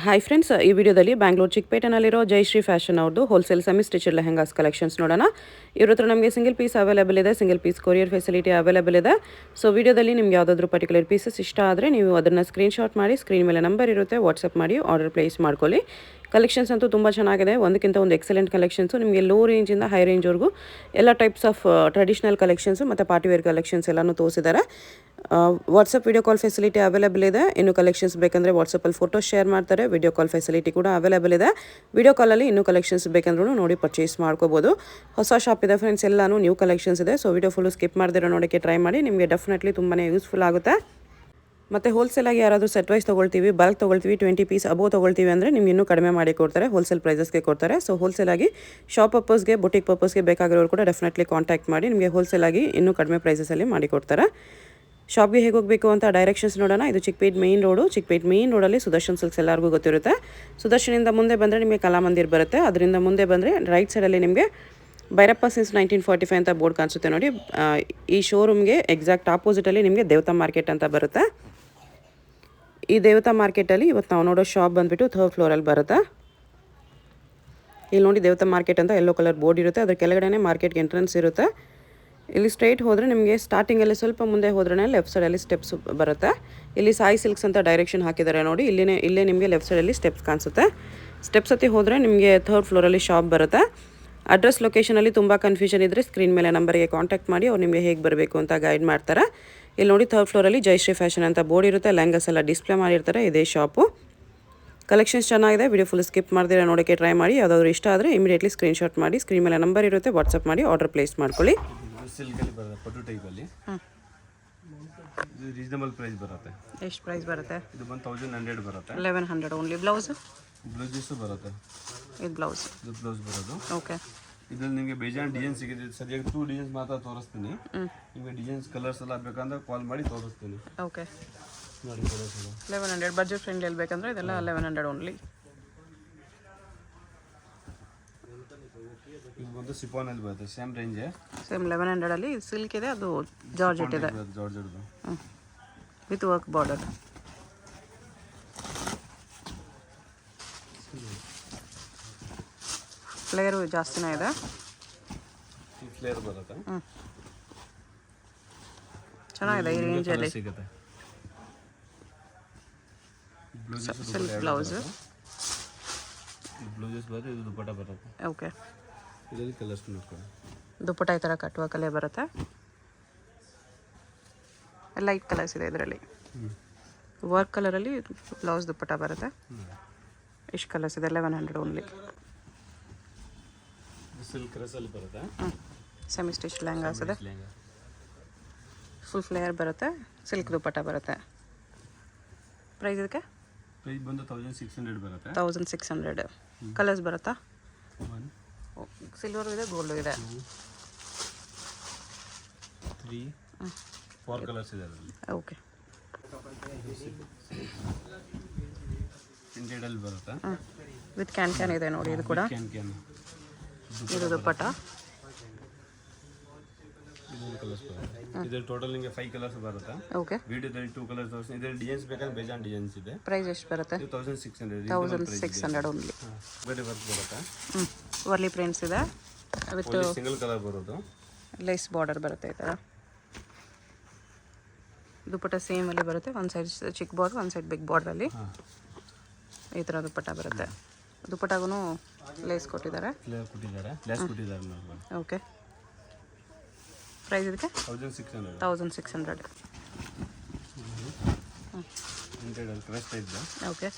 Hi friends, ಈ ವಿಡಿಯೋದಲ್ಲಿ ಬ್ಯಾಂಗ್ಳೂರು ಚಿಕ್ಕಪೇಟೆನಲ್ಲಿರೋ ಜಯಶ್ರೀ ಫ್ಯಾಷನ್ ಅವ್ರದ್ದು wholesale semi stitched lehengas collections ನೋಡೋಣ. ಇವ್ರ ಹತ್ರ ನಮಗೆ ಸಿಂಗಲ್ ಪೀಸ್ ಅವೈಲೇಬಲ್ ಇದೆ, single piece courier facility available ಇದೆ. ಸೊ ವಿಡಿಯೋದಲ್ಲಿ ನಿಮ್ಗೆ ಯಾವುದಾದ್ರೂ ಪರ್ಟಿಕ್ಯುಲರ್ ಪೀಸಸ್ ಇಷ್ಟ ಆದರೆ ನೀವು ಅದನ್ನು ಸ್ಕ್ರೀನ್ಶಾಟ್ ಮಾಡಿ, ಸ್ಕ್ರೀನ್ ಮೇಲೆ ನಂಬರ್ ಇರುತ್ತೆ, ವಾಟ್ಸಪ್ ಮಾಡಿ ಆರ್ಡರ್ ಪ್ಲೇಸ್ ಮಾಡ್ಕೊಳ್ಳಿ. ಕಲೆಕ್ಷನ್ಸ್ ಅಂತೂ ತುಂಬ ಚೆನ್ನಾಗಿದೆ, ಒಂದಕ್ಕಿಂತ ಒಂದು ಎಕ್ಸಲೆಂಟ್ ಕಲೆಕ್ಷನ್ಸು. ನಿಮಗೆ ಲೋ ರೇಂಜಿಂದ ಹೈ ರೇಂಜ್ವರೆಗೂ ಎಲ್ಲ ಟೈಪ್ಸ್ ಆಫ್ ಟ್ರೆಡಿಷನಲ್ ಕಲೆಕ್ಷನ್ಸು ಮತ್ತು ಪಾರ್ಟಿವೇರ್ ಕಲೆಕ್ಷನ್ಸ್ ಎಲ್ಲನೂ ತೋರಿಸಿದ್ದಾರೆ. WhatsApp video call facility available ಇದೆ. ಇನ್ನು ಕಲೆಕ್ಷನ್ಸ್ ಬೇಕಂದರೆ ವಾಟ್ಸಪ್ಪಲ್ಲಿ ಫೋಟೋ ಶೇರ್ ಮಾಡ್ತಾರೆ. ವಿಡಿಯೋ ಕಾಲ್ ಫೆಸಿಲಿಟಿ ಕೂಡ ಅವೈಲೇಬಲ್ ಇದೆ. ವಿಡಿಯೋ ಕಾಲಲ್ಲಿ ಇನ್ನೂ ಕಲೆಕ್ಷನ್ಸ್ ಬೇಕಂದ್ರೂ ನೋಡಿ ಪರ್ಚೇಸ್ ಮಾಡ್ಕೋಬೋದು. ಹೊಸ ಶಾಪ್ ಇದೆ ಫ್ರೆಂಡ್ಸ್, ಎಲ್ಲನೂ ನ್ಯೂ ಕಲೆಕ್ಷನ್ಸ್ ಇದೆ. ಸೊ ವಿಡಿಯೋ ಫುಲ್ಲು ಸ್ಕಿಪ್ ಮಾಡ್ದಿರೋ ನೋಡೋಕ್ಕೆ ಟ್ರೈ ಮಾಡಿ, ನಿಮಗೆ ಡೆಫಿನೆಟ್ಲಿ ತುಂಬಾ ಯೂಸ್ಫುಲ್ ಆಗುತ್ತೆ. ಮತ್ತು ಹೋಲ್ಸೇಲಾಗಿ ಯಾರಾದರೂ ಸೆಟ್ ವೈಸ್ ತೊಗೊಳ್ತೀವಿ, ಬಲ್ಕ್ ತೊಗೊಳ್ತೀವಿ, 20 ಪೀಸ್ ಅಬೋ ತೊಗೊಳ್ತೀವಿ ಅಂದರೆ ನಿಮ್ಗೆ ಇನ್ನೂ ಕಡಿಮೆ ಮಾಡಿ ಕೊಡ್ತಾರೆ, ಹೋಲ್ಸೇಲ್ ಪ್ರೈಸಸ್ಗೆ ಕೊಡ್ತಾರೆ. ಸೊ ಹೋಲ್ಸೇಲಾಗಿ ಶಾಪ್ ಪರ್ಪಸ್ಗೆ, ಬುಟಿಕ್ ಪರ್ಪಸ್ಗೆ ಬೇಕಾಗಿರೋರು ಕೂಡ ಡೆಫಿನೆಟ್ಲಿ ಕಾಂಟ್ಯಾಕ್ಟ್ ಮಾಡಿ, ನಿಮಗೆ ಹೋಲ್ಸೇಲಾಗಿ ಇನ್ನೂ ಕಡಿಮೆ ಪ್ರೈಸಸಲ್ಲಿ ಮಾಡಿ ಕೊಡ್ತಾರೆ. ಶಾಪ್ಗೆ ಹೇಗೆ ಹೋಗಬೇಕು ಅಂತ ಡೈರೆಕ್ಷನ್ಸ್ ನೋಡೋಣ. ಇದು Chickpet main road. Chickpet main ರೋಡಲ್ಲಿ ಸುದರ್ಶನ್ ಸಿಲ್ಕ್ಸ್ ಎಲ್ಲರಿಗೂ ಗೊತ್ತಿರುತ್ತೆ. ಸುದರ್ಶನಿಂದ ಮುಂದೆ ಬಂದರೆ ನಿಮಗೆ ಕಲಾಮಂದಿರ್ ಬರುತ್ತೆ. ಅದರಿಂದ ಮುಂದೆ ಬಂದರೆ ರೈಟ್ ಸೈಡಲ್ಲಿ ನಿಮಗೆ ಭೈರಪ್ಪ ಸಿನ್ಸ್ 1945 ಅಂತ ಬೋರ್ಡ್ ಕಾಣಿಸುತ್ತೆ ನೋಡಿ. ಈ ಶೋರೂಮ್ಗೆ ಎಕ್ಸಾಕ್ಟ್ ಆಪೋಸಿಟಲ್ಲಿ ನಿಮಗೆ ದೇವತಾ ಮಾರ್ಕೆಟ್ ಅಂತ ಬರುತ್ತೆ. ಈ ದೇವತಾ ಮಾರ್ಕೆಟಲ್ಲಿ ಇವತ್ತು ನಾವು ನೋಡೋ ಶಾಪ್ ಬಂದುಬಿಟ್ಟು 3rd ಫ್ಲೋರಲ್ಲಿ ಬರುತ್ತೆ. ಇಲ್ಲಿ ನೋಡಿ ದೇವತಾ ಮಾರ್ಕೆಟ್ ಅಂತ ಯೆಲ್ಲೋ ಕಲರ್ ಬೋರ್ಡ್ ಇರುತ್ತೆ, ಅದ್ರ ಕೆಳಗಡೆ ಮಾರ್ಕೆಟ್ಗೆ ಎಂಟ್ರೆನ್ಸ್ ಇರುತ್ತೆ. ಇಲ್ಲಿ ಸ್ಟ್ರೈಟ್ ಹೋದರೆ ನಿಮಗೆ ಸ್ಟಾರ್ಟಿಂಗಲ್ಲಿ ಸ್ವಲ್ಪ ಮುಂದೆ ಹೋದ್ರೆ ಲೆಫ್ಟ್ ಸೈಡಲ್ಲಿ ಸ್ಟೆಪ್ಸ್ ಬರುತ್ತೆ. ಇಲ್ಲಿ ಸಾಯಿ ಸಿಲ್ಕ್ಸ್ ಅಂತ ಡೈರೆಕ್ಷನ್ ಹಾಕಿದ್ದಾರೆ ನೋಡಿ. ಇಲ್ಲೇ ನಿಮಗೆ ಲೆಫ್ಟ್ ಸೈಡಲ್ಲಿ ಸ್ಟೆಪ್ಸ್ ಕಾಣಿಸುತ್ತೆ. ಸ್ಟೆಪ್ಸ್ ಹತ್ತಿ ಹೋದರೆ ನಿಮಗೆ 3rd ಫ್ಲೋರಲ್ಲಿ ಶಾಪ್ ಬರುತ್ತೆ. ಅಡ್ರೆಸ್ ಲೊಕೇಶನಲ್ಲಿ ತುಂಬ ಕನ್ಫ್ಯೂಷನ್ ಇದ್ದರೆ ಸ್ಕ್ರೀನ್ ಮೇಲೆ ನಂಬರ್ಗೆ ಕಾಂಟ್ಯಾಕ್ಟ್ ಮಾಡಿ, ಅವ್ರು ನಿಮಗೆ ಹೇಗೆ ಬರಬೇಕು ಅಂತ ಗೈಡ್ ಮಾಡ್ತಾರೆ. ಇಲ್ಲಿ ನೋಡಿ 3rd ಫ್ಲೋರಲ್ಲಿ ಜಯಶ್ರೀ ಫ್ಯಾಷನ್ ಅಂತ ಬೋರ್ಡ್ ಇರುತ್ತೆ. ಲೆಹಂಗಾಸ್ ಎಲ್ಲ ಡಿಸ್ಪ್ಲೇ ಮಾಡಿರ್ತಾರೆ. ಇದೇ ಶಾಪು. ಕಲೆಕ್ಷನ್ಸ್ ಚೆನ್ನಾಗಿದೆ. ವಿಡಿಯೋ ಫುಲ್ ಸ್ಕಿಪ್ ಮಾಡ್ದಿರ ನೋಡೋಕ್ಕೆ ಟ್ರೈ ಮಾಡಿ. ಯಾವುದಾದ್ರು ಇಷ್ಟ ಆದರೆ ಇಮಿಡಿಯೇಟ್ಲಿ ಸ್ಕ್ರೀನ್ಶಾಟ್ ಮಾಡಿ, ಸ್ಕ್ರೀನ್ ಮೇಲೆ ನಂಬರ್ ಇರುತ್ತೆ, ವಾಟ್ಸಪ್ ಮಾಡಿ ಆರ್ಡರ್ ಪ್ಲೇಸ್ ಮಾಡ್ಕೊಳ್ಳಿ. ಸಿಲ್ಕಲ್ಲಿ ಬರುತ್ತೆ, ಪಟು ಟೈಪಲ್ಲಿ. ಇದು ರೀಸನಬಲ್ ಪ್ರೈಸ್ ಬರುತ್ತೆ. ಎಷ್ಟು ಪ್ರೈಸ್ ಬರುತ್ತೆ? ಇದು ಬಂದು 1100 ಬರುತ್ತೆ. 1100 ಓನ್ಲಿ. ಬ್ಲೌಸ್ ಬರುತ್ತೆ. ಇದು ಬ್ಲೌಸ್ ಬರೋದು. ಓಕೆ. ಇದ್ರಲ್ಲಿ ನಿಮಗೆ ಬೇಜಾನ್ ಡಿಸೈನ್ ಸಿಗುತ್ತೆ. ಸರಿಯಾಗಿ 2 ಡಿಸೈನ್ಸ್ ಮಾತ್ರ ತೋರಿಸ್ತೀನಿ. ನಿಮಗೆ ಡಿಸೈನ್ಸ್ ಕಲರ್ಸ್ ಎಲ್ಲ ಬೇಕಂದ್ರೆ ಕಾಲ್ ಮಾಡಿ ತೋರಿಸ್ತೀನಿ. ಓಕೆ. ನೋಡಿ ಕಲರ್ಸ್ ಎಲ್ಲ 1100 ಬಜೆಟ್ ಫ್ರೆಂಡ್ಲಿ ಬೇಕಂದ್ರೆ ಇದೆಲ್ಲ 1100 ಓನ್ಲಿ. ಇದು ಬಂದು ಸಿಫಾನಲ್ಲಿ ಬರುತ್ತೆ, ಸೇಮ್ ರೇಂಜ್. ಸೇಮ್ 1100 ಅಲ್ಲಿ ಸಿಲ್ಕ್ ಇದೆ, ಅದು ಜಾರ್ಜೆಟ್ ಇದೆ. ಜಾರ್ಜೆಟ್ದು ವಿತ್ ವರ್ಕ್ ಬಾರ್ಡರ್. ಫ್ಲೇರು ಜಾಸ್ತಿನೇ ಇದೆ. ಫ್ಲೇರ್ ಬರುತ್ತೆ. ಚೆನ್ನಾಗಿದೆ ಈ ರೇಂಜಲ್ಲಿ. ಸಿಗುತ್ತೆ. Silk blouse. ಬ್ಲೌಸಸ್ ಬರುತ್ತೆ. ಇದು ದುಪಟ್ಟ ಬರುತ್ತೆ. ಓಕೆ. ಇದರಲ್ಲಿ ಕಲರ್ಸ್ ನೋಡ್ಕೊಳ್ಳಿ. ದುಪಟ್ಟ ಈ ಥರ ಕಟ್ಟುವ ಕಲೆ ಬರುತ್ತೆ. ಲೈಟ್ ಕಲರ್ಸ್ ಇದೆ ಇದರಲ್ಲಿ. ವರ್ಕ್ ಕಲರಲ್ಲಿ ಬ್ಲೌಸ್ ದುಪಟ್ಟ ಬರುತ್ತೆ. ಇಷ್ಟು ಕಲರ್ಸ್ ಇದೆ. 1100 ಓನ್ಲಿ. ಸಿಲ್ಕ್ ಕ್ರಸಲ್ಲಿ ಬರುತ್ತೆ. ಸೆಮಿ ಸ್ಟಿಚ್ ಲೆಹಂಗಾಸ್ ಇದೆ. ಫುಲ್ ಫ್ಲೇಯರ್ ಬರುತ್ತೆ. ಸಿಲ್ಕ್ ದುಪಟ್ಟ ಬರುತ್ತೆ. ಪ್ರೈಸ್ ಇದಕ್ಕೆ ಪ್ರೈಸ್ ಬಂದು 1600 ಬರುತ್ತೆ. 1600. ಕಲರ್ಸ್ ಬರುತ್ತಾ? ಸಿಲ್ವರು ಇದೆ, ಗೋಲ್ಡು ಇದೆ. 3 4 ಕಲರ್ಸ್ ಇದೆ ಅದರಲ್ಲಿ. ಓಕೆ. ಪ್ರಿಂಟೆಡಲ್ಲಿ ಬರುತ್ತೆ. ವಿತ್ ಕ್ಯಾನ್ ಇದೆ ನೋಡಿ. ಇದು ಕೂಡ ಕ್ಯಾನ್ ಇದು ದುಪಟ್ಟ. ಇದೊಂದು ಕಲರ್ಸ್ ಬರುತ್ತೆ. ಇದರಲ್ಲಿ ಟೋಟಲ್ ನಿಮಗೆ 5 ಕಲರ್ಸ್ ಬರುತ್ತೆ. ಓಕೆ. ವಿಡಿಯೋದಲ್ಲಿ 2 ಕಲರ್ಸ್ ತೋರಿಸ್ತೀನಿ. ಇದರಲ್ಲಿ ಡಿಸೈನ್ಸ್ ಬೇಕಾದ್ರೆ ಬೇಜಾನ್ ಡಿಸೈನ್ಸ್ ಇದೆ. ಪ್ರೈಸ್ ಎಷ್ಟು ಬರುತ್ತೆ? 1600. 1600 ಓನ್ಲಿ. ಬೇರೆ ವರ್ಕ್ ಬರುತ್ತೆ. ವರ್ಲಿ ಪ್ರಿಂಟ್ಸ್ ಇದೆ ವಿತ್ ಸಿಂಗಲ್ ಕಲರ್ ಬರೋದು. ಲೇಸ್ ಬಾರ್ಡರ್ ಬರುತ್ತೆ ಈ ಥರ. ದುಪಟ್ಟ ಸೇಮ್ ಅಲ್ಲಿ ಬರುತ್ತೆ. ಒಂದು ಸೈಡ್ ಚಿಕ್ಕ ಬಾರ್ಡರ್, ಒಂದು ಸೈಡ್ ಬಿಗ್ ಬಾರ್ಡ್ರಲ್ಲಿ ಈ ಥರ ದುಪಟ್ಟ ಬರುತ್ತೆ. ದುಪಟ್ಟಾಗೂ ಲೇಸ್ ಕೊಟ್ಟಿದ್ದಾರೆ. ಓಕೆ. ಪ್ರೈಸ್ ಇದಕ್ಕೆ 1600. ಓಕೆ.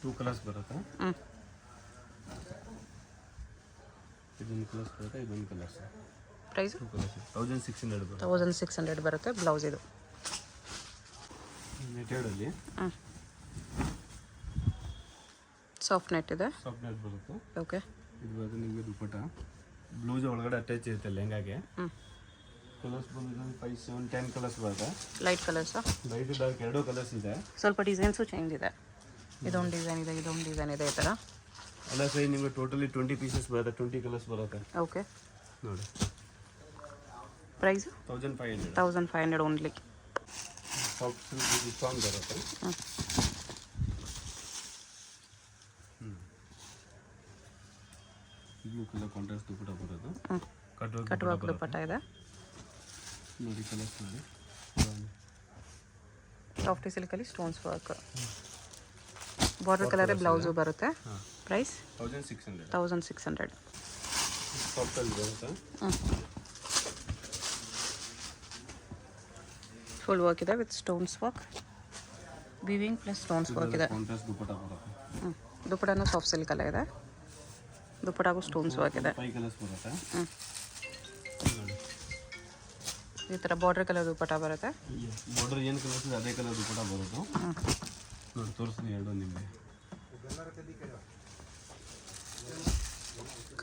2 ಕಲರ್ಸ್ ಬರುತ್ತೆ. ಇದೊಂದು ಕಲರ್ಸ್ ಬರುತ್ತೆ, ಇದೊಂದು ಕಲರ್ಸ್. ಪ್ರೈಸ್ 1600 ಬರುತ್ತೆ. 1600 ಬರುತ್ತೆ. ಬ್ಲೌಸ್ ಇದು ನೆಟೆಡಲ್ಲಿ ಸಾಫ್ಟ್ ನೆಟ್ ಇದೆ. ಸಾಫ್ಟ್ ನೆಟ್ ಬರುತ್ತೆ. ಓಕೆ. ಇದು ಬಂದು ನಿಮಗೆ ದುಪಟ್ಟ ಬ್ಲೌಸ್ ಒಳಗಡೆ ಅಟ್ಯಾಚ್ ಇರುತ್ತೆ ಲೆಹಂಗಾಗೆ. ಕಲರ್ಸ್ ಬಂದು 5 7 10 ಕಲರ್ಸ್ ಬರುತ್ತೆ. Light colours, light dark 2 colours ಇದೆ. ಸ್ವಲ್ಪ ಡಿಸೈನ್ಸು ಚೇಂಜ್ ಇದೆ. ಇದೊಂದು ಡಿಸೈನ್ ಇದೆ, ಇದೊಂದು ಡಿಸೈನ್ ಇದೆ ಈ ಥರ. ಎಲ್ಲ ಸೈ ನಿಮಗೆ ಟೋಟಲಿ 20 ಪೀಸಸ್ ಬರುತ್ತೆ. 20 ಕಲರ್ಸ್ ಬರುತ್ತೆ. ಓಕೆ. ನೋಡಿ ಪ್ರೈಸ್ 1500. 1500 ಓನ್ಲಿ. ಸಾಫ್ಟ್ ಸಿಲ್ಕ್ ಸ್ಟಾನ್ ಬರುತ್ತೆ. ಬ್ಲೂ ಕಲರ್ ಕಾಂಟ್ರಾಸ್ಟ್ ದುಪ್ಪಟ್ಟ ಬರೋದು. ಕಟ್ ವರ್ಕ್ ದುಪ್ಪಟ್ಟ ಇದೆ. ನೋಡಿ ಕಲರ್ಸ್ ನೋಡಿ. ಸಾಫ್ಟ್ ಸಿಲ್ಕಲ್ಲಿ ಸ್ಟೋನ್ಸ್ ವರ್ಕ್. ಬಾರ್ಡರ್ ಕಲರೇ ಬ್ಲೌಸು ಬರುತ್ತೆ. ಪ್ರೈಸ್ 1600. 1600. ಸಾಫ್ಟಲ್ಲಿ ಬರುತ್ತೆ. ಫುಲ್ ವರ್ಕ್ ಇದೆ with stones work. Weaving plus stones work ಇದೆ. ಕಾಂಟ್ರಾಸ್ಟ್ ದುಪ್ಪಟ್ಟ ಬರುತ್ತೆ. ದುಪ್ಪಟ್ಟನೂ ಸಾಫ್ಟ್ ಸಿಲ್ಕಲ್ಲೇ ಇದೆ. ದುಪ್ಪಟ್ಟಾಗೂ ಸ್ಟೋನ್ಸ್ ವರ್ಕ್ ಇದೆ. 5 ಕಲರ್ಸ್ ಬರುತ್ತೆ. ನೋಡಿ ಈ ಥರ ಬಾರ್ಡರ್ ಕಲರ್ ದುಪ್ಪಟ್ಟ ಬರುತ್ತೆ. ಬಾರ್ಡರ್ ಏನು ಕಲರ್ಸ್ ಇದೆ ಅದೇ ಕಲರ್ ದುಪ್ಪಟ್ಟ ಬರೋದು. ನೋಡಿ ತೋರಿಸ್ತೀನಿ ಎರಡು ನಿಮಗೆ.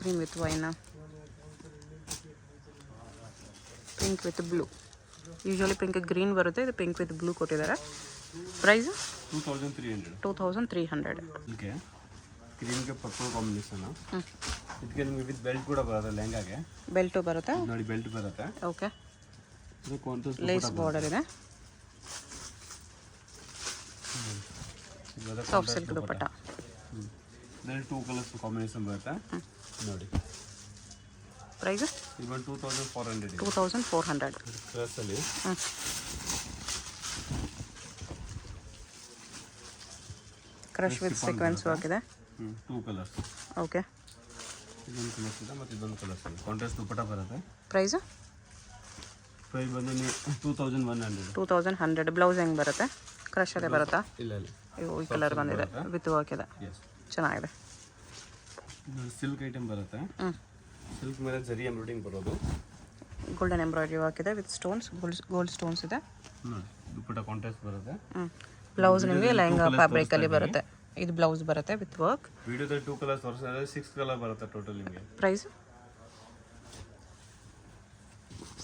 Cream with wine, pink with blue. Usually pink green ಬರುತ್ತೆ, ಇದು ಪಿಂಕ್ ವಿತ್ ಬ್ಲೂ ಕೊಟ್ಟಿದ್ದಾರೆ. ಪ್ರೈಸ್ 2300. 2300. ಓಕೆ. ಕ್ರೀಮ್ಗೆ ಪರ್ಪಲ್ ಕಾಂಬಿನೇಷನ್. ಇದಕ್ಕೆ ನಿಮಗೆ ವಿತ್ ಬೆಲ್ಟ್ ಕೂಡ ಬರುತ್ತೆ. ಲೆಹಂಗಾಗೆ ಬೆಲ್ಟು ಬರುತ್ತೆ. ನೋಡಿ ಬೆಲ್ಟ್ ಬರುತ್ತೆ. ಓಕೆ. ಇದು ಕಾಂಟ್ರಾಸ್ಟ್ ಲೇಸ್ ಬಾರ್ಡರ್ ಇದೆ. Soft silk dupatta. ಇದರಲ್ಲಿ 2 ಕಲರ್ಸ್ ಕಾಂಬಿನೇಷನ್ ಬರುತ್ತೆ. ನೋಡಿ ಪ್ರೈಸ್ ಇವನ್ 2400. 2400. ಡ್ರೆಸ್ಸಲ್ಲಿ ಕ್ರಶ್ ವಿತ್ ಸೀಕ್ವೆನ್ಸ್ ವರ್ಕ್ ಇದೆ. 2 ಕಲರ್ಸ್. ಓಕೆ. ಇದೊಂದು ಕಲರ್ಸ್ ಇದೆ ಮತ್ತು ಇದೊಂದು ಕಲರ್ಸ್ ಇದೆ. ಕಾಂಟ್ರಾಸ್ಟ್ ದುಪ್ಪಟ್ಟ ಬರುತ್ತೆ. ಪ್ರೈಸ್ ಬಂದು 2100. 2100. ಬ್ಲೌಸ್ ಹೆಂಗೆ ಬರುತ್ತೆ? ಕ್ರಶ್ ಅದೇ ಬರುತ್ತಾ? ಇಲ್ಲ ಇಲ್ಲ, ಈ ಕಲರ್ ಬಂದಿದೆ ವಿತ್ ವರ್ಕ್ ಇದೆ. ಚೆನ್ನಾಗಿದೆ. ಸಿಲ್ಕ್ ಐಟಮ್ ಬರುತ್ತೆ. ಸಿಲ್ಕ್ ಮೇಲೆ ಜರಿ ಎಂಬ್ರಾಯ್ಡಿಂಗ್ ಬರೋದು. ಗೋಲ್ಡನ್ ಎಂಬ್ರಾಯ್ಡ್ರಿ ವರ್ಕ್ ಇದೆ ವಿತ್ ಸ್ಟೋನ್ಸ್. ಗೋಲ್ಡ್ ಸ್ಟೋನ್ಸ್ ಇದೆ. ನೋಡಿ ದುಪ್ಪಟ್ಟ ಕಾಂಟ್ರಾಸ್ಟ್ ಬರುತ್ತೆ. ಬ್ಲೌಸ್ ನಿಮಗೆ ಲೆಹಂಗಾ ಫ್ಯಾಬ್ರಿಕಲ್ಲಿ ಬರುತ್ತೆ. ಇದು ಬ್ಲೌಸ್ ಬರುತ್ತೆ ವಿತ್ ವರ್ಕ್. ವಿಡಿಯೋದಲ್ಲಿ 2 ಕಲರ್ಸ್ ತೋರಿಸಿದ್ರೆ 6 ಕಲರ್ ಬರುತ್ತೆ ಟೋಟಲ್ ನಿಮಗೆ. ಪ್ರೈಸ್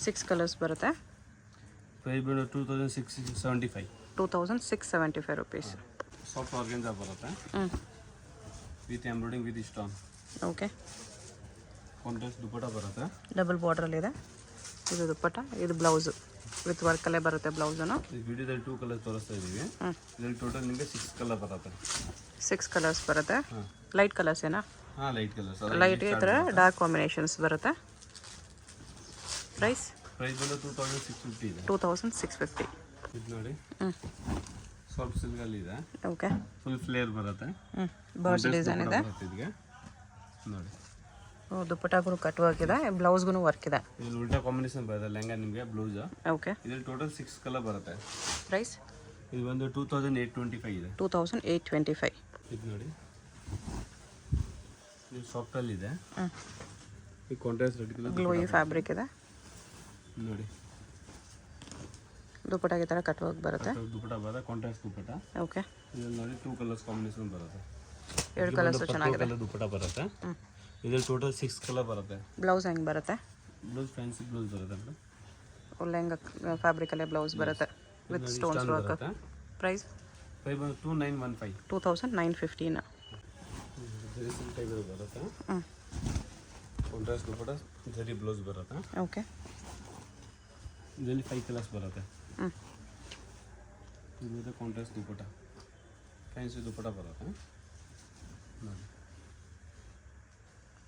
6 ಕಲರ್ಸ್ ಬರುತ್ತೆ. ಪ್ರೈಸ್ ಬಂದು 2675. 2675 rupees. ಸಾಫ್ಟ್ ಆರ್ಗೆನ್ಜಾ ಬರುತ್ತೆ with embroidering with stone. Okay. Contrast dupatta ಬರುತ್ತೆ. ಡಬಲ್ ಬಾರ್ಡ್ರಲ್ಲಿದೆ. ಇದು ದುಪ್ಪಟ್ಟ, ಇದು ಬ್ಲೌಸ್ ವಿತ್ ವರ್ಕಲ್ಲೇ ಬರುತ್ತೆ ಬ್ಲೌಸನ್ನು. ಈ ವಿಡಿಯೋದಲ್ಲಿ 2 ಕಲರ್ ತೋರಿಸ್ತಾ ಇದ್ದೀವಿ. ಇದರಲ್ಲಿ ಟೋಟಲ್ ನಿಮಗೆ 6 ಕಲರ್ ಬರುತ್ತೆ. 6 ಕಲರ್ಸ್ ಬರುತ್ತೆ. ಲೈಟ್ ಕಲರ್ಸ್ ಏನಾ? ಹಾಂ, ಲೈಟ್ ಕಲರ್ಸ್. ಲೈಟ್ ಈ ಥರ ಡಾರ್ಕ್ ಕಾಂಬಿನೇಷನ್ಸ್ ಬರುತ್ತೆ. ಪ್ರೈಸ್ ಬಂದು 2650 ಇದೆ. 2650. ಇದು ನೋಡಿ ಸಾಫ್ಟ್ ಸಿಲ್ಕಲ್ಲಿ ಇದೆ. ಓಕೆ. ಫುಲ್ ಫ್ಲೇರ್ ಬರುತ್ತೆ. ಬರ್ಡ್ಸ್ ಡಿಸೈನ್ ಇದೆ. ಇದಕ್ಕೆ ನೋಡಿ ದುಪ್ಪಟ್ಟಾಗೂ ಕಟ್ ವರ್ಕ್ ಇದೆ. ಬ್ಲೌಸ್ಗೂ ವರ್ಕ್ ಇದೆ. ಇಲ್ಲಿ ಉಲ್ಟಾ ಕಾಂಬಿನೇಷನ್ ಬರುತ್ತೆ ಲೆಹಂಗಾ ನಿಮಗೆ ಬ್ಲೌಸ್. ಓಕೆ. ಇದರಲ್ಲಿ ಟೋಟಲ್ 6 ಕಲರ್ ಬರುತ್ತೆ. ಪ್ರೈಸ್ ಇದು ಬಂದು 2825 ಇದೆ. 2825. ಇದು ನೋಡಿ ಇದು ಸಾಫ್ಟಲ್ಲಿ ಇದೆ. ಈ contrast red colour glowy fabric ಇದೆ. ನೋಡಿ ದುಪ್ಪಟ್ಟಾಗೆ ಈ ಥರ ಕಟ್ ವರ್ಕ್ ಬರುತ್ತೆ. ದುಪ್ಪಟ್ಟ ಬರುತ್ತೆ, ಕಾಂಟ್ರಾಸ್ಟ್ ದುಪ್ಪಟ್ಟ. ಓಕೆ. ಇದರಲ್ಲಿ ನೋಡಿ 2 ಕಲರ್ಸ್ ಕಾಂಬಿನೇಷನ್ ಬರುತ್ತೆ. 2 ಕಲರ್ಸ್ ಚೆನ್ನಾಗಿದೆ. ದುಪ್ಪಟ್ಟ ಬರುತ್ತೆ. ಇದರಲ್ಲಿ ಟೋಟಲ್ 6 ಕಲರ್ ಬರುತ್ತೆ. ಬ್ಲೌಸ್ ಹೆಂಗೆ ಬರುತ್ತೆ? ಬ್ಲೌಸ್ ಫ್ಯಾನ್ಸಿ ಬ್ಲೌಸ್ ಬರುತ್ತೆ ಮೇಡಮ್. ಲೆಹಂಗಾ ಫ್ಯಾಬ್ರಿಕಲ್ಲೇ ಬ್ಲೌಸ್ ಬರುತ್ತೆ ವಿತ್ ಸ್ಟೋನ್ಸ್ ವರ್ಕ್. ಪ್ರೈಸ್ ಬಂದು 2915. 2915. ಜರಿ ಟೈಪ್ ಬರುತ್ತೆ. ಕಾಂಟ್ರಾಸ್ಟ್ ದುಪ್ಪಟ್ಟ ಜರಿ ಬ್ಲೌಸ್ ಬರುತ್ತೆ. ಓಕೆ. ಇದರಲ್ಲಿ 5 ಕಲರ್ಸ್ ಬರುತ್ತೆ. ಇದು ಕಾಂಟ್ರಾಸ್ಟ್ ದುಪ್ಪಟ್ಟ ಫ್ಯಾನ್ಸಿ ದುಪ್ಪಟ್ಟ ಬರುತ್ತೆ. ನೋಡಿ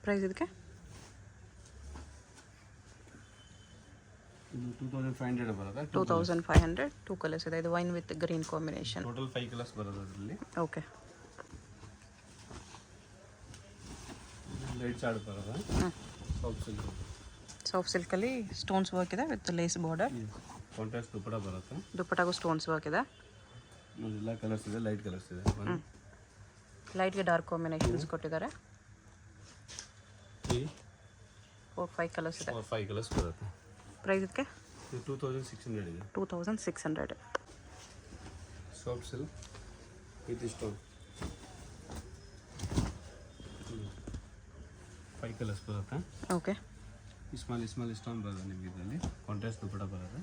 ಪ್ರೈಸ್ ಇದಕ್ಕೆ ಇದು 2500 ಬರುತ್ತೆ. 2500. 2 ಕಲರ್ಸ್ ಇದೆ. ಇದು wine with green combination. Total 5 colours ಬರುತ್ತೆ ಅದರಲ್ಲಿ. ಓಕೆ. ಲೈಟ್ ಚಾರ್ಟ್ ಬರುತ್ತೆ. Soft silk. ಸಾಫ್ಟ್ ಸಿಲ್ಕಲ್ಲಿ ಸ್ಟೋನ್ಸ್ ವರ್ಕ್ ಇದೆ with lace border. Contrast dupatta ಬರುತ್ತೆ. ದುಪ್ಪಟ್ಟಾಗೂ ಸ್ಟೋನ್ಸ್ ವರ್ಕ್ ಇದೆ. ಎಲ್ಲ ಕಲರ್ಸ್ ಇದೆ, ಲೈಟ್ ಕಲರ್ಸ್ ಇದೆ. ಲೈಟ್ಗೆ ಡಾರ್ಕ್ ಕಾಂಬಿನೇಷನ್ಸ್ ಕೊಟ್ಟಿದ್ದಾರೆ. 4-5 ಕಲರ್ಸ್ ಇದೆ. 5 ಕಲರ್ಸ್ ಬರುತ್ತೆ. ಪ್ರೈಸ್ ಇದಕ್ಕೆ 2600 ಇದೆ. 2600. Soft silk with stone. 5 colours ಬರುತ್ತೆ. ಓಕೆ. ಸ್ಮಾಲ್ ಸ್ಟೋನ್ ಬರುತ್ತೆ ನಿಮಗೆ. ಇದರಲ್ಲಿ ಕಾಂಟ್ರಾಸ್ಟ್ ದುಪ್ಪಟ್ಟ ಬರುತ್ತೆ.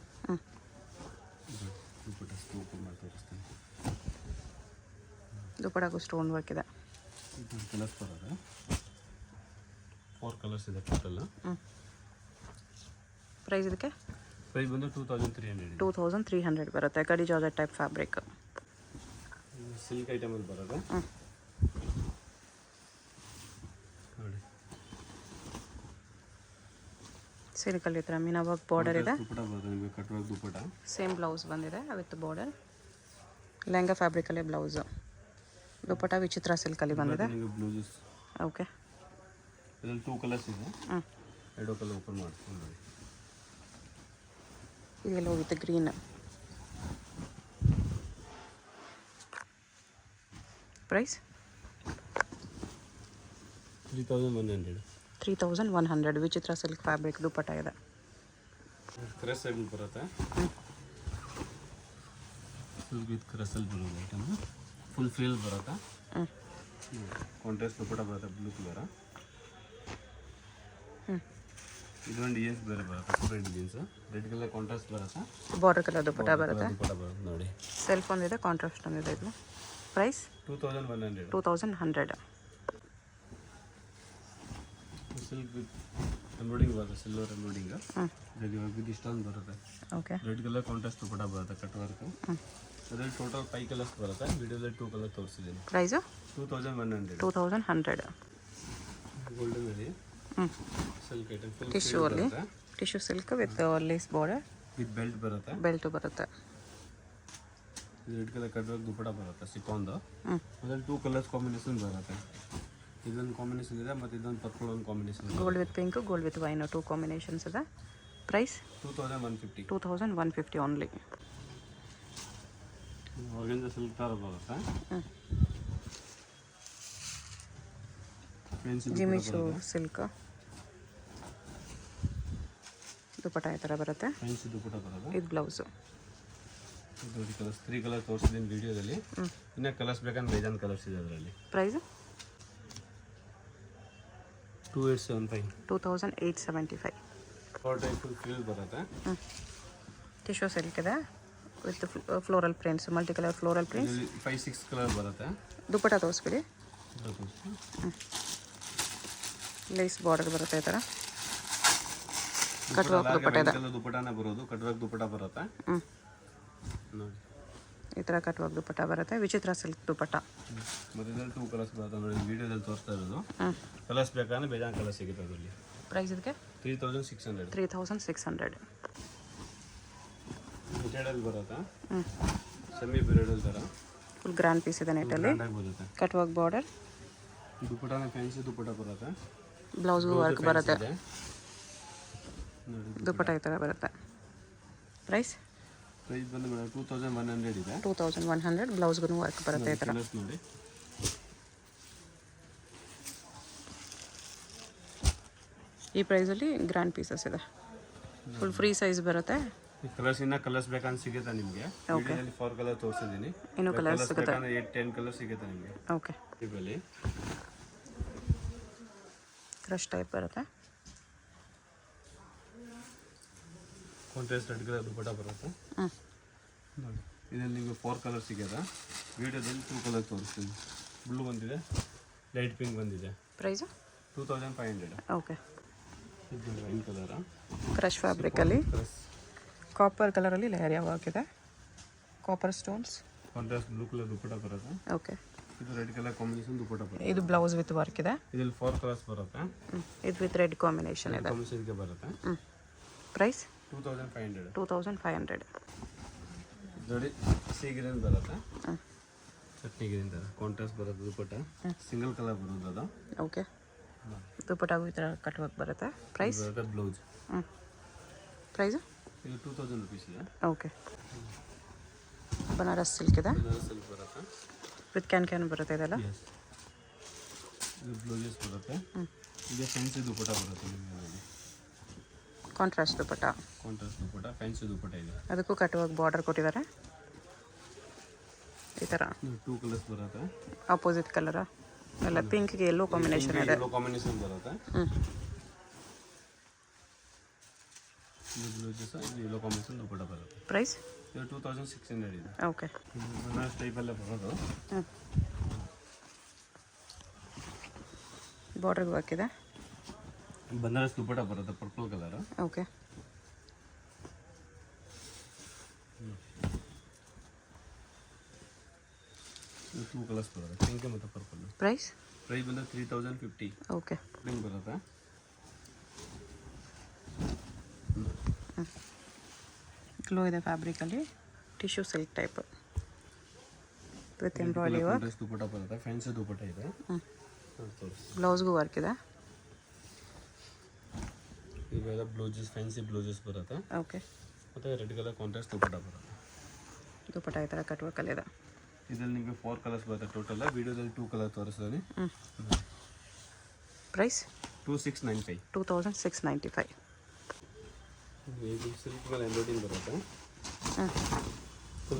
ದುಪ್ಪಟ್ಟ ಓಪನ್ ಮಾಡಿ ತೋರಿಸ್ತೀನಿ. ದುಪ್ಪಟ್ಟಾಗೂ ಸ್ಟೋನ್ ವರ್ಕ್ ಇದೆ. ಕಲರ್ಸ್ ಬರುತ್ತೆ. 4 ಕಲರ್ಸ್ ಇದೆ ಟೋಟಲ್. ಪ್ರೈಸ್ ಇದಕ್ಕೆ ಪ್ರೈಸ್ ಬಂದು 2300. 2300 ಬರುತ್ತೆ. ಕಡಿ ಜಾರ್ಜೆಟ್ ಟೈಪ್ ಫ್ಯಾಬ್ರಿಕ್. ಸಿಲ್ಕ್ ಐಟಮಲ್ಲಿ ಬರೋದು ನೋಡಿ. ಸಿಲ್ಕಲ್ಲಿ ಈ ಥರ ಮೀನಾ ವರ್ಕ್ ಬಾರ್ಡರ್ ಇದೆ. ದುಪ್ಪಟ ಬರುತ್ತೆ ನಿಮಗೆ, cut work dupatta. Same blouse ಬಂದಿದೆ ವಿತ್ ಬಾರ್ಡರ್. ಲೆಹಂಗಾ ಫ್ಯಾಬ್ರಿಕಲ್ಲೇ ಬ್ಲೌಸು. ದುಪ್ಪಟ ವಿಚಿತ್ರ ಸಿಲ್ಕಲ್ಲಿ ಬಂದಿದೆ. ನಿಮಗೆ ಬ್ಲೌಸಸ್ ಓಕೆ. ಇದರಲ್ಲಿ 2 ಕಲರ್ಸ್ ಇದೆ. ಎರಡು ಕಲರ್ ಓಪನ್ ಮಾಡ್ತೀನಿ ನೋಡಿ. ಇದೆಲ್ಲ ವಿತ್ ಗ್ರೀನ್. ಪ್ರೈಸ್ 3100. 3100 ವಿಚಿತ್ರ ಸಿಲ್ಕ್ ಫ್ಯಾಬ್ರಿಕ್ ದುಪ್ಪಟ ಇದೆ. ಕ್ರಸ್ ಆಗಿ ಬರುತ್ತೆ. ಫುಲ್ ವಿತ್ ಕ್ರಸಲ್ಲಿ ಬರೋದು ಐಟಮ್. ಫುಲ್ ಫ್ರೀಲ್ ಬರುತ್ತೆ. ಕಾಂಟ್ರಾಸ್ಟ್ ದುಪ್ಪಟ ಬರುತ್ತೆ ಬ್ಲೂ ಕಲರ್. ಇದೊಂದು ಜೀನ್ಸ್ ಬೇರೆ ಬರುತ್ತೆ, red jeans. Red colour contrast ಬರುತ್ತೆ. ಬಾರ್ಡರ್ ಕಲರ್ ದುಪ್ಪಟ ಬರುತ್ತೆ. ದುಪ್ಪಟ ಬರುತ್ತೆ ನೋಡಿ. ಸೆಲ್ಫ್ ಒಂದಿದೆ, ಕಾಂಟ್ರಾಸ್ಟ್ ಒಂದಿದೆ. ಇದು ಪ್ರೈಸ್ 2100. 2100. ಸಿಲ್ಕ್ ವಿತ್ ಎಂಬ್ರಾಯ್ಡಿಂಗ್ ಬರುತ್ತೆ, ಸಿಲ್ವರ್ ಎಂಬ್ರಾಯ್ಡಿಂಗ್. ವಿತ್ ಇಷ್ಟೊಂದು ಬರುತ್ತೆ. Okay. Red colour contrast dupatta ಬರುತ್ತೆ, ಕಟ್ ವರ್ಕ್. ಅದರಲ್ಲಿ ಟೋಟಲ್ 5 ಕಲರ್ಸ್ ಬರುತ್ತೆ. ವಿಡಿಯೋದಲ್ಲಿ 2 ಕಲರ್ ತೋರಿಸಿದ್ದೀನಿ. ಪ್ರೈಸು 2100. 2100. ಗೋಲ್ಡನ್ ಅಲ್ಲಿ ಸಿಲ್ಕ್ ಐಟಮ್. ಫುಲ್ ಟಿಶ್ಯೂ ಅಲ್ಲಿ tissue silk with lace border with belt ಬರುತ್ತೆ. ಬೆಲ್ಟು ಬರುತ್ತೆ. Red colour cut work dupatta ಬರುತ್ತೆ ಸಿಕ್ಕೊಂದು. ಅದರಲ್ಲಿ 2 ಕಲರ್ಸ್ ಕಾಂಬಿನೇಷನ್ ಬರುತ್ತೆ. ಇದೊಂದು ಕಾಂಬಿನೇಷನ್ ಇದೆ ಮತ್ತು ಇದೊಂದು ಪರ್ಪಲ್ ಒಂದು combination. Gold with pink, gold with wine 2 combinations ಇದೆ. ಪ್ರೈಸ್ 2150. 2150 ಓನ್ಲಿ. ಆರ್ಗೆಂಜಾ ಸಿಲ್ಕ್ ಥರ ಬರುತ್ತೆ. ಜಿಮಿಚು ಸಿಲ್ಕ್ ದುಪ್ಪಟ ಈ ಥರ ಬರುತ್ತೆ. ಫ್ಯಾನ್ಸಿ ದುಪ್ಪಟ ಬರುತ್ತೆ. ಇದು ಬ್ಲೌಸು. ಇದು ಕಲರ್ಸ್ 3 ಕಲರ್ ತೋರಿಸಿದ್ದೀನಿ ವಿಡಿಯೋದಲ್ಲಿ. ಇನ್ನೂ ಕಲರ್ಸ್ ಬೇಕಂದ್ರೆ ಬೇಜಾನ್ ಕಲರ್ಸ್ ಇದೆ ಅದರಲ್ಲಿ. Price 2875. 2875. Four type full frill ಬರುತ್ತೆ. ಟಿಶ್ಯೂ ಸಿಲ್ಕ್ ಇದೆ with floral prints, multi colour floral prints. 5-6 colour ಬರುತ್ತೆ. ದುಪ್ಪಟ ತೋರಿಸ್ಬಿಡಿ. ಲೇಸ್ ಬಾರ್ಡರ್ ಬರುತ್ತೆ ಈ ಥರ. ಕಟ್ ವರ್ಕ್ ದುಪ್ಪಟ ಇದೆ. ದುಪ್ಪಟನೇ ಬರೋದು, ಕಟ್ ವರ್ಕ್ ದುಪ್ಪಟ ಬರುತ್ತೆ ನೋಡಿ. ಈ ಥರ ಕಟ್ ವರ್ಕ್ ದುಪ್ಪಟ ಬರುತ್ತೆ. ವಿಚಿತ್ರ ಸಿಲ್ಕ್ ದುಪ್ಪಟ. ಮತ್ತು ಇದರಲ್ಲಿ 2 ಕಲರ್ಸ್ ಬರುತ್ತೆ ನೋಡಿ. ವಿಡಿಯೋದಲ್ಲಿ ತೋರಿಸ್ತಾ ಇರೋದು. ಕಲರ್ಸ್ ಬೇಕಂದ್ರೆ ಬೇಜಾನ್ ಕಲರ್ ಸಿಗುತ್ತೆ ಅದರಲ್ಲಿ. ಪ್ರೈಸ್ ಇದಕ್ಕೆ 3600. 3600. ನೆಟೆಡಲ್ಲಿ ಬರುತ್ತೆ. ಸೆಮಿ ಬ್ರೈಡಲ್ ಥರ ಫುಲ್ ಗ್ರ್ಯಾಂಡ್ ಪೀಸ್ ಇದೆ ನೆಟ್ಟಲ್ಲಿ. ಬರುತ್ತೆ. Cut work border. ದುಪ್ಪಟನೇ ಫ್ಯಾನ್ಸಿ ದುಪ್ಪಟ ಬರುತ್ತೆ. ಬ್ಲೌಸ್ಗೂ ವರ್ಕ್ ಬರುತ್ತೆ. ನೋಡಿ ದುಪ್ಪಟ ಈ ಥರ ಬರುತ್ತೆ. ಪ್ರೈಸ್ ಬಂದು ಮೇಡಮ್ 2100 ಇದೆ. 2100. ಬ್ಲೌಸ್ಗೂ ವರ್ಕ್ ಬರುತ್ತೆ ಈ ಥರ. ಕಲರ್ಸ್ ನೋಡಿ. ಈ ಪ್ರೈಸಲ್ಲಿ ಗ್ರ್ಯಾಂಡ್ ಪೀಸಸ್ ಇದೆ. ಫುಲ್ ಫ್ರೀ ಸೈಜ್ ಬರುತ್ತೆ. ಈ ಕಲರ್ಸ್ ಇನ್ನೂ ಕಲರ್ಸ್ ಬೇಕಂತ ಸಿಗುತ್ತೆ ನಿಮಗೆ. ವಿಡಿಯೋದಲ್ಲಿ 4 ಕಲರ್ ತೋರಿಸಿದ್ದೀನಿ. ಇನ್ನೂ ಕಲರ್ಸ್ ಸಿಗುತ್ತೆ. 8-10 ಕಲರ್ ಸಿಗುತ್ತೆ ನಿಮಗೆ. ಓಕೆ. ಇದರಲ್ಲಿ ಕ್ರಶ್ ಟೈಪ್ ಬರುತ್ತೆ. ಕಾಂಟ್ರಾಸ್ಟ್ ರೆಡ್ ಕಲರ್ ದುಪ್ಪಟ ಬರುತ್ತೆ ನೋಡಿ. ಇದರಲ್ಲಿ ನಿಮಗೆ 4 ಕಲರ್ ಸಿಗುತ್ತೆ. ವಿಡಿಯೋದಲ್ಲಿ 2 ಕಲರ್ ತೋರಿಸ್ತೀನಿ. ಬ್ಲೂ ಬಂದಿದೆ, ಲೈಟ್ ಪಿಂಕ್ ಬಂದಿದೆ. ಪ್ರೈಸು 2500. ಓಕೆ. ಇದು ವೈನ್ ಕಲರ್ ಕ್ರಶ್ ಫ್ಯಾಬ್ರಿಕಲ್ಲಿ ಕಾಪರ್ ಕಲರಲ್ಲಿ ಲೇಯರ್ ವರ್ಕ್ ಇದೆ. Copper stones. Contrast blue colour dupatta ಬರುತ್ತೆ. ಓಕೆ. ಇದು ರೆಡ್ ಕಲರ್ ಕಾಂಬಿನೇಷನ್ ದುಪ್ಪಟ ಬರುತ್ತೆ. ಇದು ಬ್ಲೌಸ್ ವಿತ್ ವರ್ಕ್ ಇದೆ. ಇದರಲ್ಲಿ 4 ಕಲರ್ಸ್ ಬರುತ್ತೆ. ಇದು ವಿತ್ ರೆಡ್ ಕಾಂಬಿನೇಷನ್ ಇದೆ. ಕಾಂಬಿನೇಷನ್ಗೆ ಬರುತ್ತೆ. ಪ್ರೈಸ್ 2500. 2500. ನೋಡಿ ಸಿ ಗ್ರೀನ್ ಬರುತ್ತೆ. ಚಟ್ನಿ ಗ್ರೀನ್ ಥರ ಕಾಂಟ್ರಾಸ್ಟ್ ಬರುತ್ತೆ ದುಪ್ಪಟ. ಸಿಂಗಲ್ ಕಲರ್ ಬರೋದು ಅದು. ಓಕೆ. ದುಪ್ಪಟಾಗೂ ಈ ಥರ ಕಟ್ ವರ್ಕ್ ಬರುತ್ತೆ. ಪ್ರೈಸ್ ಬರುತ್ತೆ ಬ್ಲೌಸ್. ಪ್ರೈಸು ಇದು 2000 rupees ಇದೆ. ಓಕೆ. ಬನಾರಸ್ ಸಿಲ್ಕ್ ಇದೆ. ಸಿಲ್ಕ್ ಬರುತ್ತೆ ವಿತ್ ಕ್ಯಾನ್ ಬರುತ್ತೆ ಇದೆಲ್ಲ. ಇದು ಬ್ಲೌಸಸ್ ಬರುತ್ತೆ. ಇದು ಫ್ಯಾನ್ಸಿ ದುಪ್ಪಟ ಬರುತ್ತೆ ನಿಮಗೆ. Contrast dupatta. Contrast dupatta, fancy dupatta ಇದೆ. ಅದಕ್ಕೂ ಕಟ್ ವರ್ಕ್ ಬಾರ್ಡರ್ ಕೊಟ್ಟಿದ್ದಾರೆ ಈ ಥರ. 2 ಕಲರ್ಸ್ ಬರುತ್ತೆ. ಆಪೋಸಿಟ್ ಕಲರ್ ಎಲ್ಲ ಪಿಂಕ್ಗೆ ಎಲ್ಲೋ ಕಾಂಬಿನೇಷನ್ ಇದೆ. ಎಲ್ಲೋ ಕಾಂಬಿನೇಷನ್ ಬರುತ್ತೆ. ಇದು ಬ್ಲೌಸಸ್, ಇದು ಎಲ್ಲೋ ಕಾಂಬಿನೇಷನ್ ದುಪ್ಪಟ ಬರುತ್ತೆ. ಪ್ರೈಸ್ ಇದು 2600 ಇದೆ. ಓಕೆ. ಬನಾರಸ್ ಟೈಪಲ್ಲೇ ಬರೋದು. ಬಾರ್ಡರ್ ವರ್ಕ್ ಇದೆ. ಬನಾರಸ್ ದುಪ್ಪಟ ಬರುತ್ತೆ purple colour. Okay. Two colours ಬರುತ್ತೆ, ಪಿಂಕ್ ಮತ್ತು ಪರ್ಪಲ್. ಪ್ರೈಸ್ ಪ್ರೈಸ್ ಬಂದು 3050. ಓಕೆ. ಪಿಂಕ್ ಬರುತ್ತೆ. ಗ್ಲೋ ಇದೆ ಫ್ಯಾಬ್ರಿಕಲ್ಲಿ, tissue silk type with embroidery work. Contrast dupatta ಬರುತ್ತೆ, ಫ್ಯಾನ್ಸಿ ದುಪಟ್ಟ ಇದೆ. ಬ್ಲೌಸ್ಗೂ ವರ್ಕ್ ಇದೆ. ಇವೆಲ್ಲ ಬ್ಲೌಸಸ್, ಫ್ಯಾನ್ಸಿ ಬ್ಲೌಸಸ್ ಬರುತ್ತೆ. ಓಕೆ. ಮತ್ತು ರೆಡ್ ಕಲರ್ ಕಾಂಟ್ರಾಸ್ಟ್ ದುಪಟ್ಟ ಬರುತ್ತೆ. ದುಪಟ್ಟ ಈ ಥರ ಕಟ್ ವರ್ಕಲ್ಲಿ ಇದೆ. ಇದರಲ್ಲಿ ನಿಮಗೆ 4 ಕಲರ್ಸ್ ಬರುತ್ತೆ ಟೋಟಲ್. ವಿಡಿಯೋದಲ್ಲಿ 2 ಕಲರ್ ತೋರಿಸ್ತೀನಿ. ಪ್ರೈಸ್ 2695. 2695. ಇದು ಸಿಲ್ಕ್ ಮೇಲೆ ಎಂಬ್ರಾಯ್ಡಿಂಗ್ ಬರುತ್ತೆ.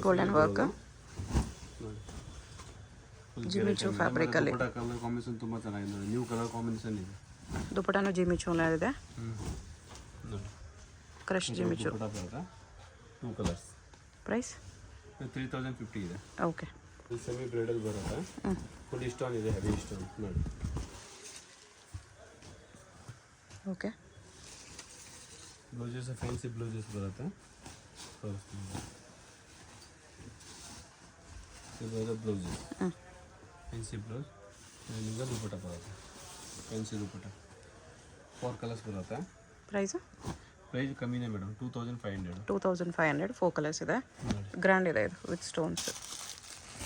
ಗೋಲ್ಡನ್ ವರ್ಕ್, ಜಿಮಿಚು ಫ್ಯಾಬ್ರಿಕಲ್ಲಿ. ದುಪಟ್ಟ ಕಲರ್ ಕಾಂಬಿನೇಷನ್ ತುಂಬ ಚೆನ್ನಾಗಿದೆ ನೋಡಿ, ನ್ಯೂ ಕಲರ್ ಕಾಂಬಿನೇಷನ್ ಇದೆ. ದುಪಟ್ಟನು ಜಿಮಿಚು ಇದೆ, ನೋಡಿ ಕ್ರಶ್ ಜಿಮಿಚು. ದುಪಟ್ಟ ಬರುತ್ತೆ, 2 ಕಲರ್ಸ್. ಪ್ರೈಸ್ 3050 ಇದೆ. ಓಕೆ. ಇದು ಸೆಮಿ ಬ್ರೈಡಲ್ ಬರುತ್ತೆ, ಫುಲ್ ಸ್ಟೋನ್ ಇದೆ, ಹೆವಿ ಸ್ಟೋನ್ ನೋಡಿ. ಓಕೆ. ಬ್ಲೌಸಸ್ ಫ್ಯಾನ್ಸಿ ಬ್ಲೌಸಸ್ ಬರುತ್ತೆ. ಇದು ಬ್ಲೌಸಸ್ ಫ್ಯಾನ್ಸಿ ಬ್ಲೌಸ್. ನಿಮಗೆ ದುಪಟ್ಟ ಬರುತ್ತೆ, ಫ್ಯಾನ್ಸಿ ದುಪಟ್ಟ. 4 ಕಲರ್ಸ್ ಬರುತ್ತೆ. ಪ್ರೈಸು ಪ್ರೈಸ್ ಕಮ್ಮಿನೇ ಮೇಡಮ್, 2500. 2500. 4 ಕಲರ್ಸ್ ಇದೆ. ಗ್ರ್ಯಾಂಡ್ ಇದೆ ಇದು ವಿತ್ ಸ್ಟೋನ್ಸ್.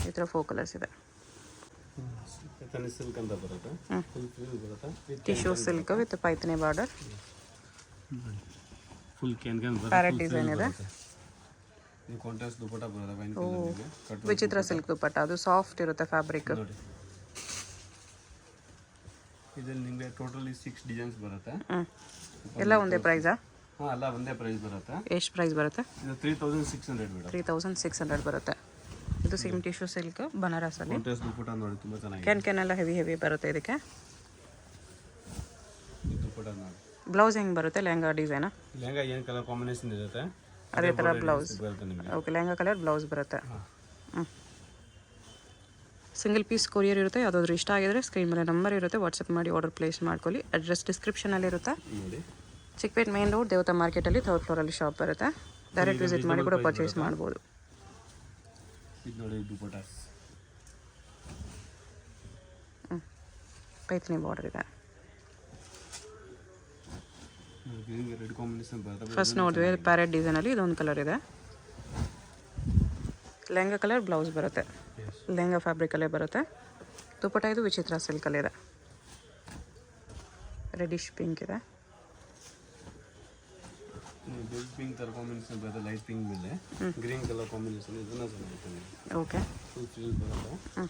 ಈ ಥರ 4 ಕಲರ್ಸ್ ಇದೆ. ಸಿಲ್ಕ್ ಅಂತ ಬರುತ್ತೆ, ಫುಲ್ ಬರುತ್ತೆ. Tissue silk with Paithani border. Full ಕ್ಯಾನ್ ಪ್ಯಾರೆಟ್ ಡಿಸೈನ್ ಇದೆ. ಇದು ಕಾಂಟ್ರಾಸ್ಟ್ ದುಪಟ್ಟ ಬರುತ್ತೆ, ವೈನ್ ಕಲರ್. ವಿಚಿತ್ರ ಸಿಲ್ಕ್ ದುಪಟ್ಟ, ಅದು ಸಾಫ್ಟ್ ಇರುತ್ತೆ ಫ್ಯಾಬ್ರಿಕ್. ನೋಡಿ ಇದರಲ್ಲಿ ನಿಮಗೆ ಟೋಟಲಿ 6 ಡಿಸೈನ್ಸ್ ಬರುತ್ತೆ. ಎಲ್ಲ ಒಂದೇ ಪ್ರೈಸಾ? ಹಾಂ, ಎಲ್ಲ ಒಂದೇ ಪ್ರೈಸ್ ಬರುತ್ತೆ. ಎಷ್ಟು ಪ್ರೈಸ್ ಬರುತ್ತೆ? ಇದು 3600 ಮೇಡಮ್. 3600 ಬರುತ್ತೆ. ಇದು ಸೇಮ್ ಟಿಶ್ಯೂ ಸಿಲ್ಕ್ ಬನಾರಸಲ್ಲಿ. ಕಾಂಟ್ರಾಸ್ಟ್ ದುಪಟ್ಟ ನೋಡಿ, ತುಂಬ ಚೆನ್ನಾಗಿದೆ. ಕ್ಯಾನ್ ಎಲ್ಲ ಹೆವಿ ಬರುತ್ತೆ ಇದಕ್ಕೆ. ಈ ದುಪಟ್ಟ ನೋಡಿ. ಬ್ಲೌಸ್ ಹೆಂಗೆ ಬರುತ್ತೆ? ಲೆಹಂಗಾ ಡಿಸೈನಾ? ಲೆಹಂಗಾ ಏನು ಕಲರ್ ಕಾಂಬಿನೇಷನ್ ಇರುತ್ತೆ ಅದೇ ಥರ ಬ್ಲೌಸ್ ಬರುತ್ತೆ ನಿಮಗೆ. ಓಕೆ. ಲೆಹಂಗಾ ಕಲರ್ ಬ್ಲೌಸ್ ಬರುತ್ತೆ. ಸಿಂಗಲ್ ಪೀಸ್ ಕೊರಿಯರ್ ಇರುತ್ತೆ. ಯಾವುದಾದ್ರೂ ಇಷ್ಟ ಆಗಿದ್ರೆ ಸ್ಕ್ರೀನ್ ಮೇಲೆ ನಂಬರ್ ಇರುತ್ತೆ, ವಾಟ್ಸಪ್ ಮಾಡಿ ಆರ್ಡರ್ ಪ್ಲೇಸ್ ಮಾಡ್ಕೊಳ್ಳಿ. ಅಡ್ರೆಸ್ ಡಿಸ್ಕ್ರಿಪ್ಷನಲ್ಲಿ ಇರುತ್ತೆ. ನೋಡಿ, ಚಿಕ್ಕಪೇಟ್ ಮೇನ್ ರೋಡ್, ದೇವತಾ ಮಾರ್ಕೆಟಲ್ಲಿ 3rd ಫ್ಲೋರಲ್ಲಿ ಶಾಪ್ ಬರುತ್ತೆ. ಡೈರೆಕ್ಟ್ ವಿಸಿಟ್ ಮಾಡಿ ಕೂಡ ಪರ್ಚೇಸ್ ಮಾಡ್ಬೋದು. ಇದು ನೋಡಿ ದುಪಟ್ಟ. ಪೈಥನಿ ಬಾರ್ಡರ್ ಇದೆ. ರೆಡ್ ಕಾಂಬಿನೇಷನ್ ಬರುತ್ತೆ. ಫಸ್ಟ್ ನೋಡಿದ್ವಿ ಪ್ಯಾರೆಟ್ ಡಿಸೈನಲ್ಲಿ ಇದೊಂದು ಕಲರ್ ಇದೆ. ಲೆಹಂಗಾ ಕಲರ್ ಬ್ಲೌಸ್ ಬರುತ್ತೆ, ಲೆಹಂಗಾ ಫ್ಯಾಬ್ರಿಕಲ್ಲೇ ಬರುತ್ತೆ. ದುಪಟ್ಟ ಇದು ವಿಚಿತ್ರ ಸಿಲ್ಕಲ್ಲಿದೆ, ರೆಡಿಶ್ ಪಿಂಕ್ ಇದೆ. ಬೆಲ್ ಪಿಂಕ್ ಥರ ಕಾಂಬಿನೇಷನ್ ಬರುತ್ತೆ, ಲೈಟ್ ಪಿಂಕ್ ಮೇಲೆ ಗ್ರೀನ್ ಕಲರ್ ಕಾಂಬಿನೇಷನ್. ಇದನ್ನ ಚೆನ್ನಾಗಿರುತ್ತೆ. ಓಕೆ. ಫುಲ್ ಫೀಲ್ ಬರುತ್ತೆ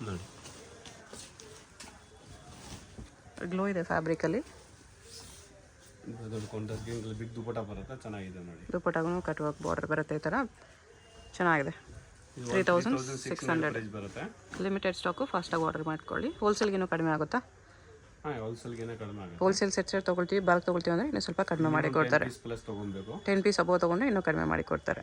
ನೋಡಿ. ಗ್ಲೋ ಇದೆ ಫ್ಯಾಬ್ರಿಕಲ್ಲಿ. ಅದೊಂದು contrast green colour big dupatta ಬರುತ್ತೆ, ಚೆನ್ನಾಗಿದೆ ನೋಡಿ. ದುಪಟ್ಟಗೂ ಕಟ್ ವರ್ಕ್ ಬಾರ್ಡರ್ ಬರುತ್ತೆ. ಈ ಥರ ಚೆನ್ನಾಗಿದೆ. 3600 ಪ್ರೈಸ್ ಬರುತ್ತೆ. ಲಿಮಿಟೆಡ್ ಸ್ಟಾಕು, ಫಾಸ್ಟಾಗಿ ಆರ್ಡರ್ ಮಾಡ್ಕೊಳ್ಳಿ. ಹೋಲ್ಸೇಲ್ಗಿನ್ನೂ ಕಡಿಮೆ ಆಗುತ್ತಾ? ಹಾಂ, ಹೋಲ್ಸೇಲ್ಗೇನೆ ಕಡಿಮೆ ಆಗುತ್ತೆ. ಹೋಲ್ಸೇಲ್ ಸೆಟ್ ತೊಗೊಳ್ತೀವಿ, ಬಾಲ್ಕ್ ತೊಗೊಳ್ತೀವಿ ಅಂದರೆ ಇನ್ನೂ ಸ್ವಲ್ಪ ಕಡಿಮೆ ಮಾಡಿ ಕೊಡ್ತಾರೆ. 10 ಪೀಸ್ ಪ್ಲಸ್ ತೊಗೊಬೇಕು. 10 ಪೀಸ್ ಅಬೋವ್ ತೊಗೊಂಡ್ರೆ ಇನ್ನೂ ಕಡಿಮೆ ಮಾಡಿ ಕೊಡ್ತಾರೆ.